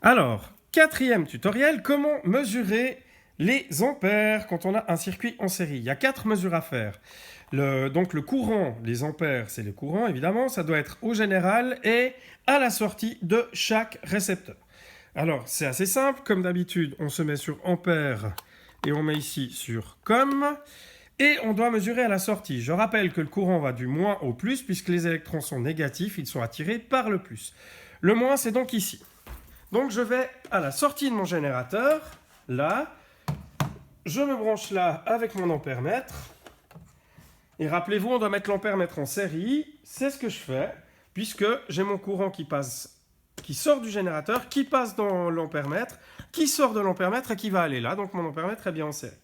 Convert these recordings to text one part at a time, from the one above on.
Alors, quatrième tutoriel, comment mesurer les ampères quand on a un circuit en série. Il y a 4 mesures à faire. Donc le courant, les ampères, c'est le courant évidemment, ça doit être au général et à la sortie de chaque récepteur. Alors c'est assez simple, comme d'habitude, on se met sur ampères et on met ici sur com. Et on doit mesurer à la sortie. Je rappelle que le courant va du moins au plus, puisque les électrons sont négatifs, ils sont attirés par le plus. Le moins, c'est donc ici. Donc je vais à la sortie de mon générateur, là, je me branche là avec mon ampèremètre, et rappelez-vous, on doit mettre l'ampèremètre en série, c'est ce que je fais, puisque j'ai mon courant qui sort du générateur, qui passe dans l'ampèremètre, qui sort de l'ampèremètre et qui va aller là, donc mon ampèremètre est bien en série.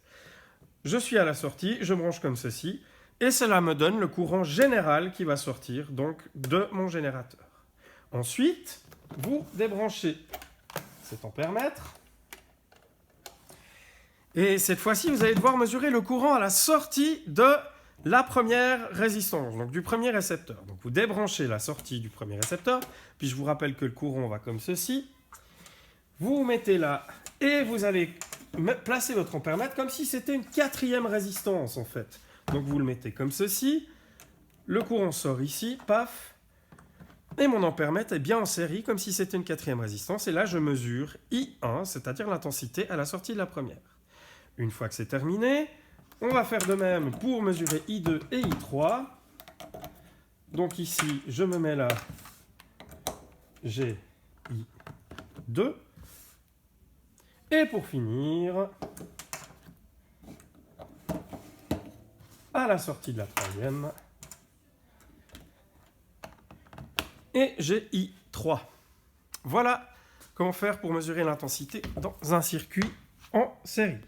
Je suis à la sortie, je branche comme ceci, et cela me donne le courant général qui va sortir donc de mon générateur. Ensuite, vous débranchez cet ampèremètre, et cette fois-ci, vous allez devoir mesurer le courant à la sortie de la première résistance, donc du premier récepteur. Donc vous débranchez la sortie du premier récepteur, puis je vous rappelle que le courant va comme ceci. Vous vous mettez là, et vous allez placer votre ampèremètre comme si c'était une 4e résistance en fait. Donc vous le mettez comme ceci, le courant sort ici, paf, et mon ampèremètre est bien en série comme si c'était une 4e résistance, et là je mesure I1, c'est-à-dire l'intensité à la sortie de la première. Une fois que c'est terminé, on va faire de même pour mesurer I2 et I3. Donc ici, je me mets là, j'ai I2. Et pour finir, à la sortie de la 3e, et j'ai I3. Voilà comment faire pour mesurer l'intensité dans un circuit en série.